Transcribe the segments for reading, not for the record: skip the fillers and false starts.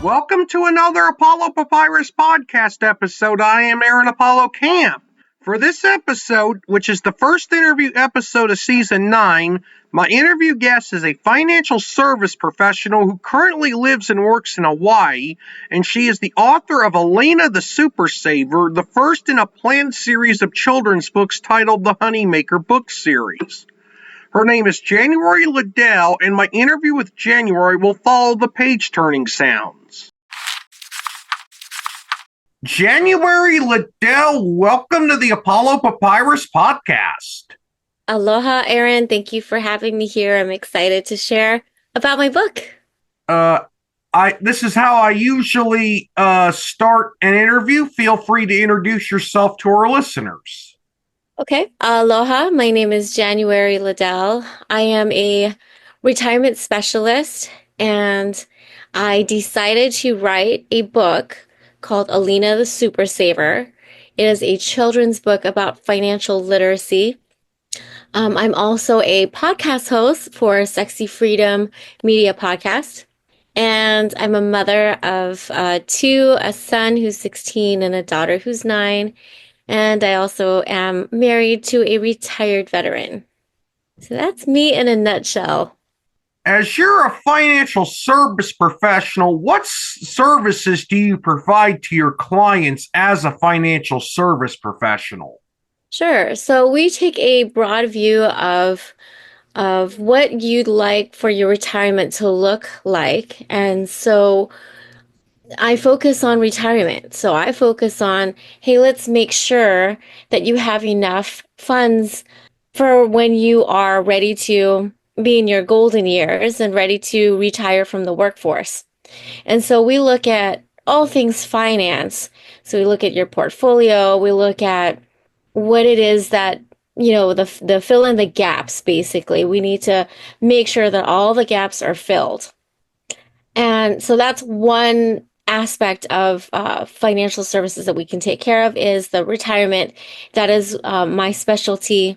Welcome to another Apollo Papyrus Podcast episode. I am Aaron Apollo Camp. For this episode, which is the first interview episode of Season 9, my interview guest is a financial service professional who currently lives and works in Hawaii, and she is the author of bookAlina, the Super Saver, the first in a planned series of children's books titled the Honeymaker book series. Her name is January Liddell, and my interview with January will follow the page-turning sounds. January Liddell, welcome to the Apollo Papyrus Podcast. Aloha, Aaron. Thank you for having me here. I'm excited to share about my book. This is how I usually start an interview. Feel free to introduce yourself to our listeners. Okay. Aloha. My name is January Liddell. I am a retirement specialist, and I decided to write a book called bookAlina, the Super Saver. It is a children's book about financial literacy. I'm also a podcast host for Sexy Freedom Media Podcast, and I'm a mother of two, a son who's 16 and a daughter who's 9. And I also am married to a retired veteran. So that's me in a nutshell. As you're a financial service professional, what services do you provide to your clients as a financial service professional? Sure. So we take a broad view of what you'd like for your retirement to look like. And so I focus on retirement. So I focus on, hey, let's make sure that you have enough funds for when you are ready to be in your golden years and ready to retire from the workforce. And so we look at all things finance. So we look at your portfolio, we look at what it is that, the fill in the gaps, basically. We need to make sure that all the gaps are filled. And so that's one aspect of financial services that we can take care of is the retirement. That is my specialty.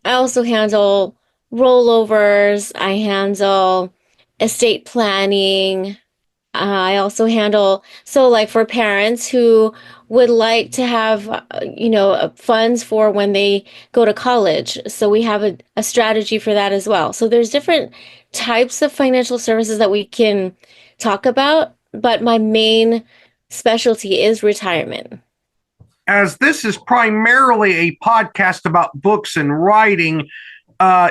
I also handle rollovers. I handle estate planning. I also handle, like for parents who would like to have, funds for when they go to college. So we have a strategy for that as well. So there's different types of financial services that we can talk about, but my main specialty is retirement. As this is primarily a podcast about books and writing,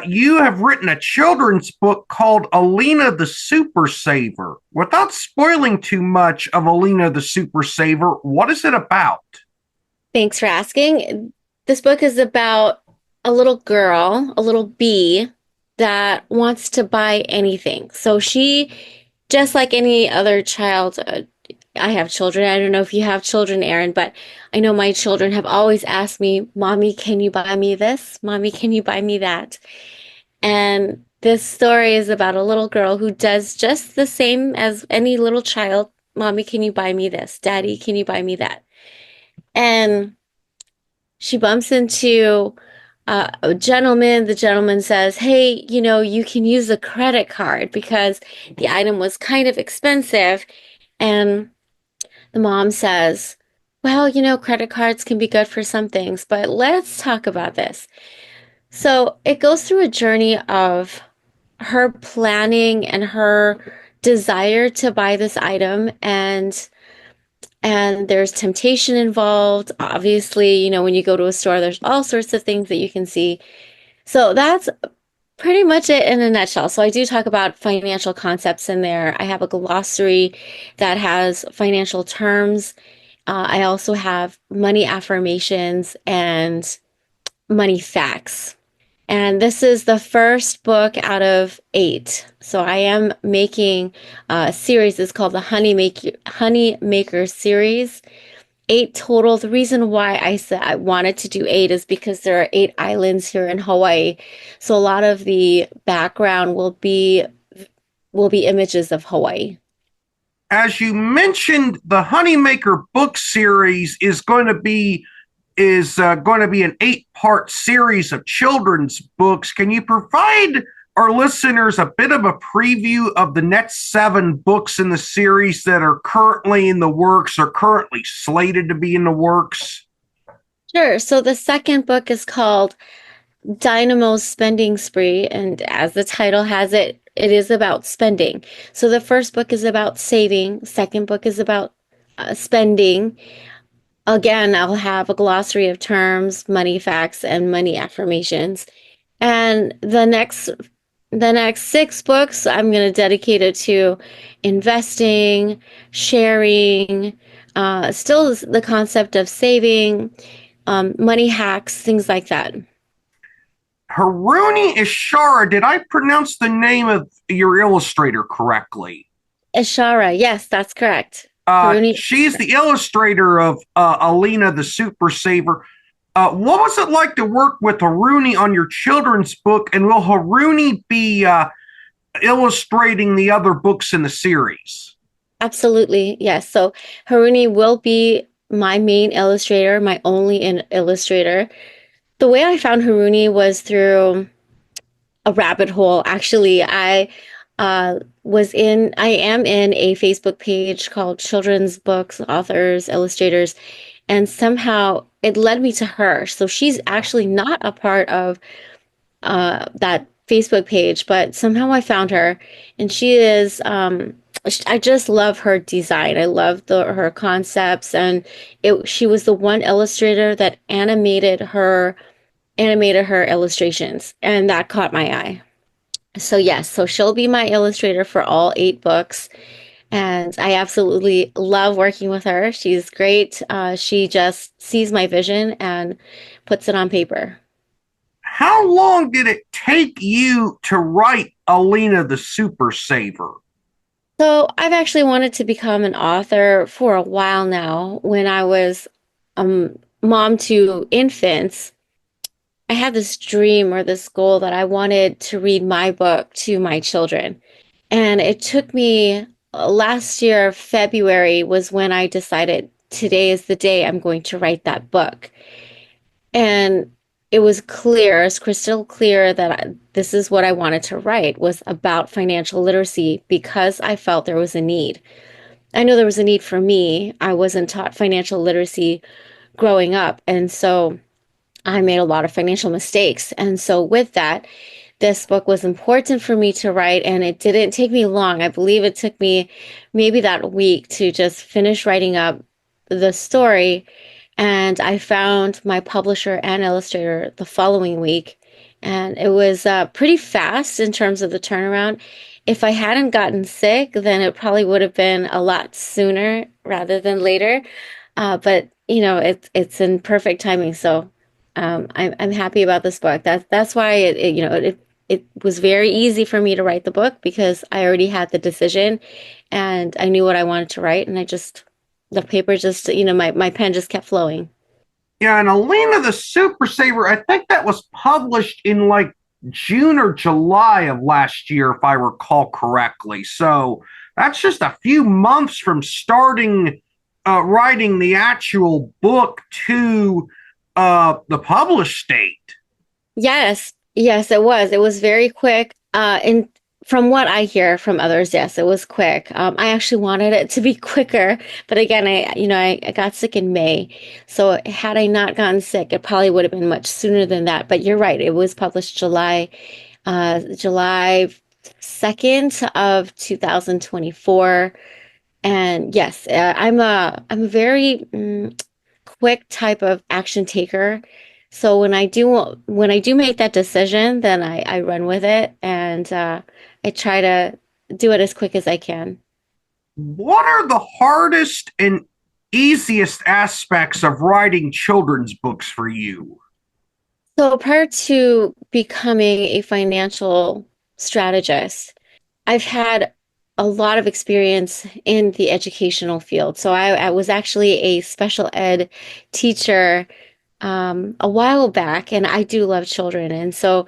you have written a children's book called bookAlina, the Super Saver. Without spoiling too much of bookAlina, the Super Saver, what is it about? Thanks for asking. This book is about a little girl, a little bee, that wants to buy anything. So she, just like any other child, I have children. I don't know if you have children, Aaron, but I know my children have always asked me, Mommy, can you buy me this? Mommy, can you buy me that? And this story is about a little girl who does just the same as any little child. Mommy, can you buy me this? Daddy, can you buy me that? And she bumps into a gentleman. The gentleman says, hey, you can use a credit card because the item was kind of expensive. And the mom says, well, credit cards can be good for some things, but let's talk about this. So it goes through a journey of her planning and her desire to buy this item, and there's temptation involved. Obviously, when you go to a store, there's all sorts of things that you can see. So that's pretty much it in a nutshell. So I do talk about financial concepts in there. I have a glossary that has financial terms. I also have money affirmations and money facts. And this is the first book out of 8. So I am making a series. It's called the Honeymaker series. 8 total. The reason why I said I wanted to do 8 is because there are 8 islands here in Hawaii. So a lot of the background will be images of Hawaii. As you mentioned, the Honeymaker book series is going to be an 8-part series of children's books. Can you provide our listeners a bit of a preview of the next 7 books in the series that are currently in the works or currently slated to be in the works? Sure. So the second book is called Dynamo's Spending Spree, and as the title has it, it is about spending. So the first book is about saving, second book is about spending. Again, I'll have a glossary of terms, money facts, and money affirmations. And the next 6 books, I'm going to dedicate it to investing, sharing, still the concept of saving, money hacks, things like that. Haruni Ishara, did I pronounce the name of your illustrator correctly? Ishara, yes, that's correct. Haruni. She's the illustrator of Alina the Super Saver. What was it like to work with Haruni on your children's book, and will Haruni be illustrating the other books in the series? Absolutely, yes. So Haruni will be my main illustrator, my only illustrator. The way I found Haruni was through a rabbit hole. Actually, I am in a Facebook page called Children's Books, Authors, Illustrators, and somehow it led me to her. So she's actually not a part of that Facebook page, but somehow I found her, and she is. I just love her design. I love her concepts, and she was the one illustrator that animated her illustrations, and that caught my eye. So yes, so she'll be my illustrator for all 8 books, and I absolutely love working with her. She's great. She just sees my vision and puts it on paper. How long did it take you to write Alina the Super Saver? So I've actually wanted to become an author for a while now. When I was mom to infants, I had this dream or this goal that I wanted to read my book to my children. And it took me last year, February, was when I decided today is the day I'm going to write that book. And it was clear, it's crystal clear that this is what I wanted to write, was about financial literacy, because I felt there was a need. I know there was a need for me. I wasn't taught financial literacy growing up. And so I made a lot of financial mistakes. And so with that, this book was important for me to write, and it didn't take me long. I believe it took me maybe that week to just finish writing up the story. And I found my publisher and illustrator the following week. And it was pretty fast in terms of the turnaround. If I hadn't gotten sick, then it probably would have been a lot sooner rather than later. But it's in perfect timing. So I'm happy about this book. That's why it was very easy for me to write the book, because I already had the decision and I knew what I wanted to write, and the paper just, my pen just kept flowing. Yeah, and Alina the Super Saver, I think that was published in like June or July of last year, if I recall correctly. So that's just a few months from starting writing the actual book to the published state. Yes, yes, it was. It was very quick. And from what I hear from others, yes, it was quick. I actually wanted it to be quicker, but again, I got sick in May. So had I not gotten sick, it probably would have been much sooner than that. But you're right, it was published July 2nd of 2024. And yes, I'm a very quick type of action taker. So when I do make that decision, then I run with it, and I try to do it as quick as I can. What are the hardest and easiest aspects of writing children's books for you? So prior to becoming a financial strategist, I've had a lot of experience in the educational field. So I was actually a special ed teacher a while back, and I do love children. And so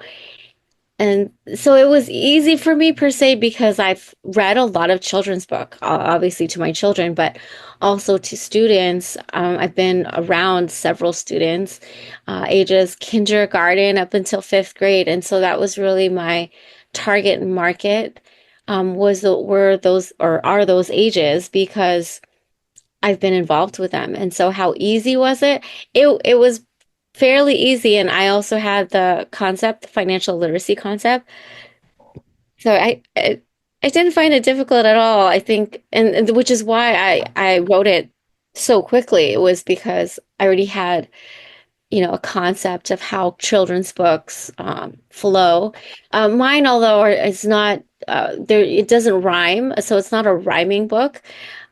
And so it was easy for me per se because I've read a lot of children's book, obviously to my children, but also to students. I've been around several students, ages kindergarten up until fifth grade, and so that was really my target market. Were those or are those ages because I've been involved with them. And so how easy was it? It was fairly easy. And I also had the concept, the financial literacy concept. So I didn't find it difficult at all. I think, and which is why I wrote it so quickly. It was because I already had, a concept of how children's books flow. Mine, although, is not there, it doesn't rhyme, so it's not a rhyming book.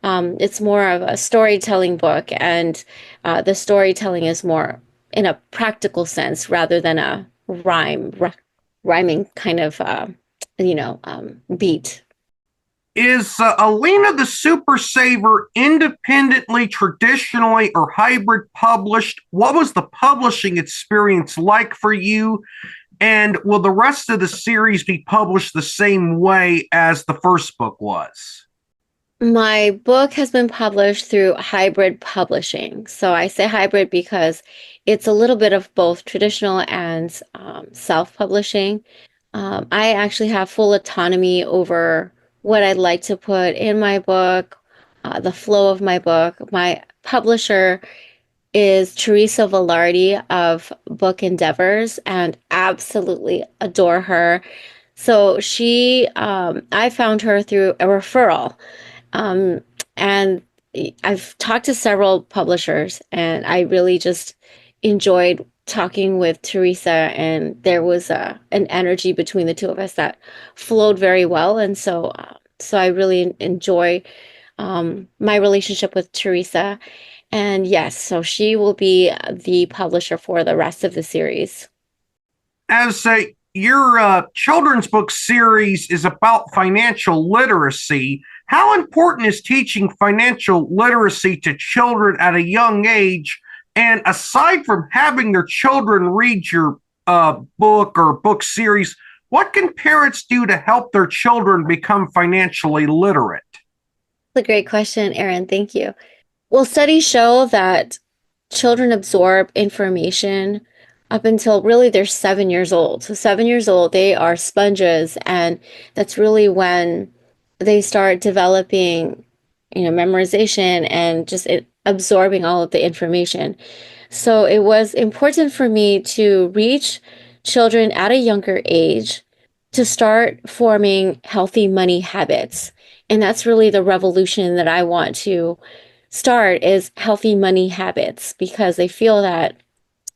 It's more of a storytelling book, and the storytelling is more in a practical sense rather than a rhyming kind of, beat. Is Alina the Super Saver independently, traditionally, or hybrid published? What was the publishing experience like for you? And will the rest of the series be published the same way as the first book was? My book has been published through hybrid publishing. So I say hybrid because it's a little bit of both traditional and self-publishing. I actually have full autonomy over what I'd like to put in my book, the flow of my book. My publisher is Teresa Velarde of Book Endeavors, and absolutely adore her. So I found her through a referral. And I've talked to several publishers, and I really just enjoyed talking with Teresa, and there was an energy between the two of us that flowed very well. And so I really enjoy my relationship with Teresa. And yes, so she will be the publisher for the rest of the series. As your children's book series is about financial literacy, how important is teaching financial literacy to children at a young age? And aside from having their children read your book or book series, what can parents do to help their children become financially literate? That's a great question, Erin. Thank you. Well, studies show that children absorb information up until really they're 7 years old. So 7 years old, they are sponges, and that's really when they start developing, memorization and just absorbing all of the information. So it was important for me to reach children at a younger age to start forming healthy money habits. And that's really the revolution that I want to start is healthy money habits because they feel that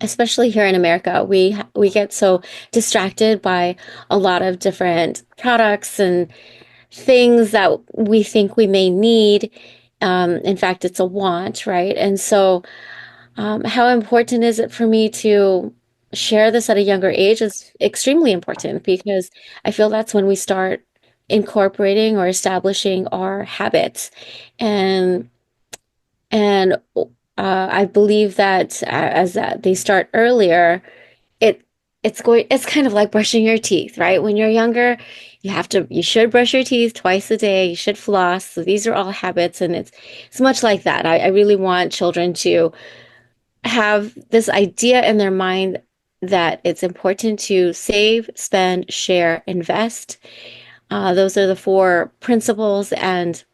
especially here in America, we get so distracted by a lot of different products and things that we think we may need. In fact, it's a want, right? And so, how important is it for me to share this at a younger age is extremely important because I feel that's when we start incorporating or establishing our habits. And and I believe that as they start earlier, it it's kind of like brushing your teeth, right? When you're younger, you should brush your teeth twice a day. You should floss. So these are all habits, and it's much like that. I really want children to have this idea in their mind that it's important to save, spend, share, invest. Those are the four principles, and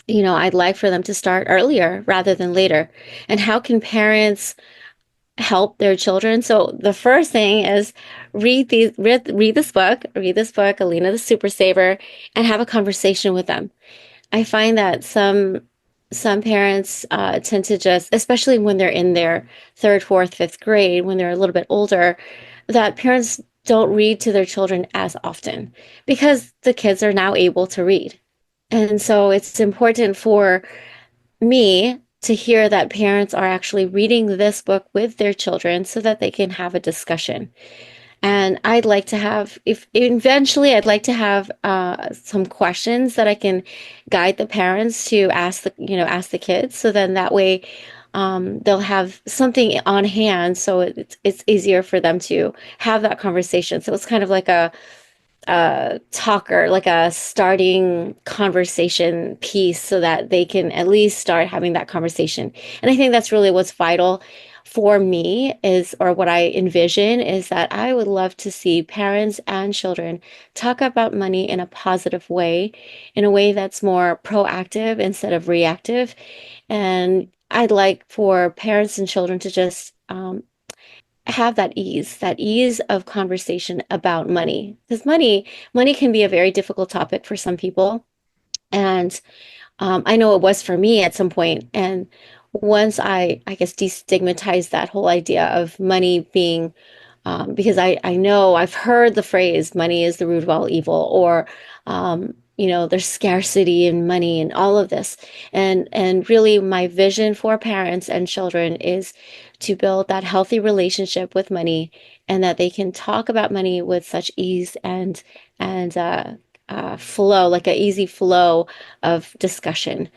I'd like for them to start earlier rather than later. And how can parents help their children? So the first thing is read this book, Alina the Super Saver, and have a conversation with them. I find that some parents tend to just, especially when they're in their third, fourth, fifth grade, when they're a little bit older, that parents don't read to their children as often because the kids are now able to read. And so it's important for me to hear that parents are actually reading this book with their children so that they can have a discussion. And I'd like to have, if eventually I'd like to have some questions that I can guide the parents to ask the kids. So then that way they'll have something on hand. So it's easier for them to have that conversation. So it's kind of like a talker, like a starting conversation piece so that they can at least start having that conversation. And I think that's really what's vital for me is, or what I envision is that I would love to see parents and children talk about money in a positive way, in a way that's more proactive instead of reactive. And I'd like for parents and children to just have that ease of conversation about money. Because money can be a very difficult topic for some people. And I know it was for me at some point. And once I guess, destigmatized that whole idea of money being, because I know I've heard the phrase, money is the root of all evil, or, there's scarcity in money and all of this. And really my vision for parents and children is to build that healthy relationship with money and that they can talk about money with such ease and flow, like an easy flow of discussion.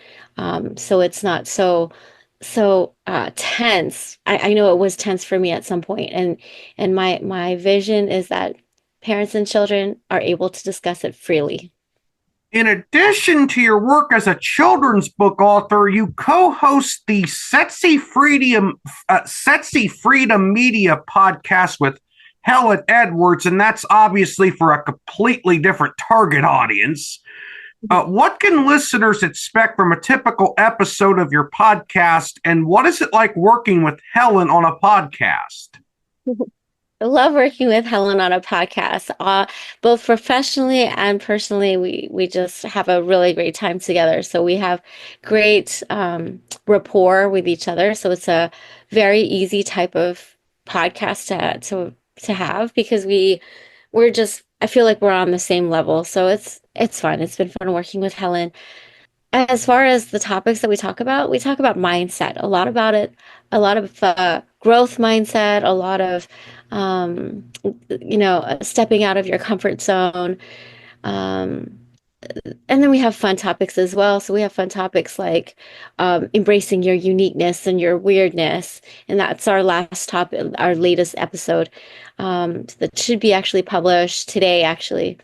So it's not so tense. I know it was tense for me at some point, and my vision is that parents and children are able to discuss it freely. In addition to your work as a children's book author, you co-host the Sexy Freedom Media podcast with Helen Edwards, and that's obviously for a completely different target audience. What can listeners expect from a typical episode of your podcast, and what is it like working with Helen on a podcast? I love working with Helen on a podcast. Both professionally and personally, we just have a really great time together. So we have great rapport with each other. So it's a very easy type of podcast to have because we're just, I feel like we're on the same level. So it's fun. It's been fun working with Helen. As far as the topics that we talk about mindset, a lot about it, a lot of growth mindset, a lot of, stepping out of your comfort zone. Um, and then we have fun topics as well. So we have fun topics like embracing your uniqueness and your weirdness. And that's our last topic, our latest episode that should be actually published today, actually.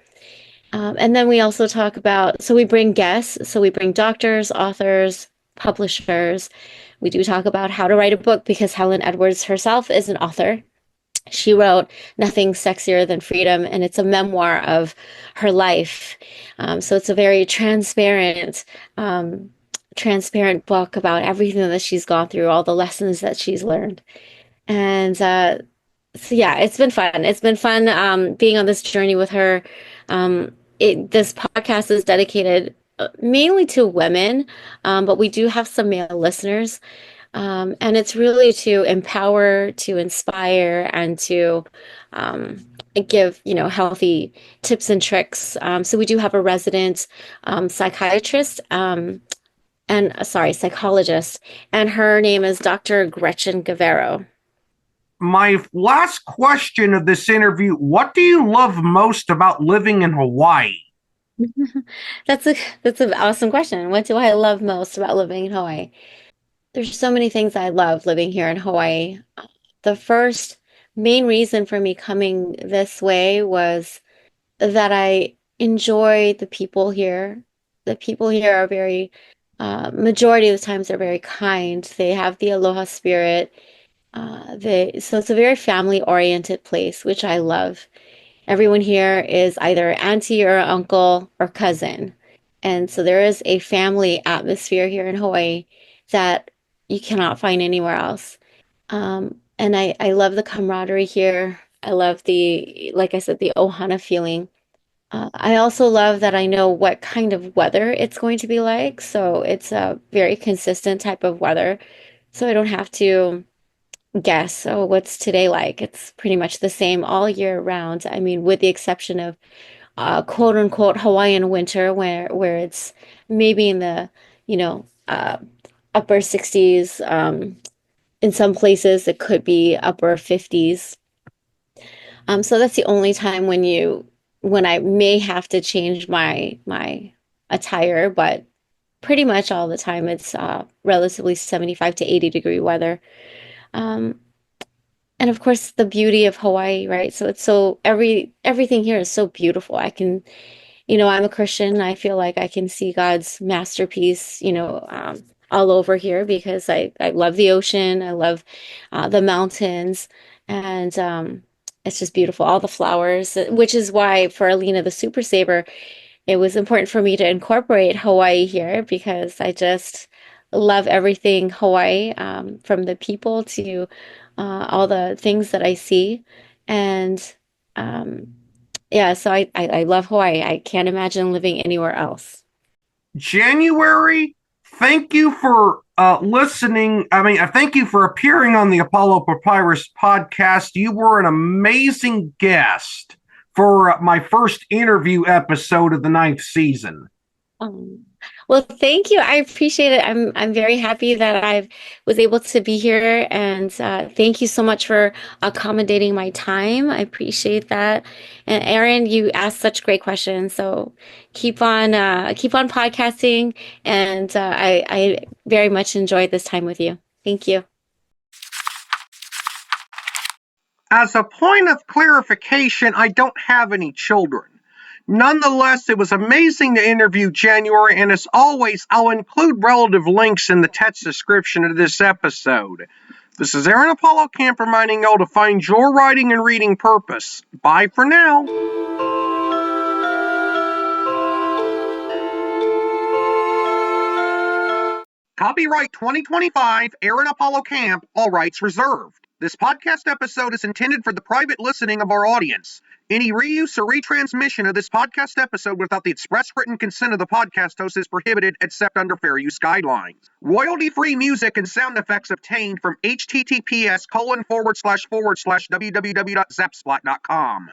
And then we also talk about, so we bring guests, so we bring doctors, authors, publishers. We do talk about how to write a book because Helen Edwards herself is an author. She wrote Nothing Sexier Than Freedom, and it's a memoir of her life. So it's a very transparent book about everything that she's gone through, all the lessons that she's learned. And so yeah, it's been fun. It's been fun being on this journey with her. This podcast is dedicated mainly to women, but we do have some male listeners. And it's really to empower, to inspire, and to give, healthy tips and tricks. So we do have a resident psychiatrist psychologist, and her name is Dr. Gretchen Guevara. My last question of this interview, what do you love most about living in Hawaii? That's an awesome question. What do I love most about living in Hawaii? There's so many things I love living here in Hawaii. The first main reason for me coming this way was that I enjoy the people here. The people here are very, majority of the times they're very kind. They have the aloha spirit. So it's a very family-oriented place, which I love. Everyone here is either auntie or uncle or cousin. And so there is a family atmosphere here in Hawaii that you cannot find anywhere else. And I love the camaraderie here. I love like I said, the ohana feeling. I also love that I know what kind of weather it's going to be like. So it's a very consistent type of weather. So I don't have to guess, oh, what's today like? It's pretty much the same all year round. I mean, with the exception of quote unquote Hawaiian winter, where it's maybe in the, upper 60s. In some places, it could be upper 50s. So that's the only time when I may have to change my attire, but pretty much all the time it's relatively 75 to 80 degree weather. Um, and of course the beauty of Hawaii, right? So it's so everything here is so beautiful. I can, I'm a Christian. I feel like I can see God's masterpiece, all over here because I love the ocean. I love the mountains, and it's just beautiful. All the flowers, which is why for Alina the Super Saver, it was important for me to incorporate Hawaii here because I just love everything Hawaii, from the people to all the things that I see. And um, yeah, so I love Hawaii. I can't imagine living anywhere else. January, thank you for listening. Thank you for appearing on the Apollo Papyrus podcast. You were an amazing guest for my first interview episode of the 9th season. Um, well, thank you. I appreciate it. I'm very happy that I was able to be here, and thank you so much for accommodating my time. I appreciate that. And Aaron, you asked such great questions, so keep on podcasting, and I very much enjoyed this time with you. Thank you. As a point of clarification, I don't have any children. Nonetheless, it was amazing to interview January, and as always, I'll include relative links in the text description of this episode. This is Aaron Apollo Camp reminding y'all to find your writing and reading purpose. Bye for now. Copyright 2025, Aaron Apollo Camp, all rights reserved. This podcast episode is intended for the private listening of our audience. Any reuse or retransmission of this podcast episode without the express written consent of the podcast host is prohibited except under fair use guidelines. Royalty-free music and sound effects obtained from https://www.zapsplat.com.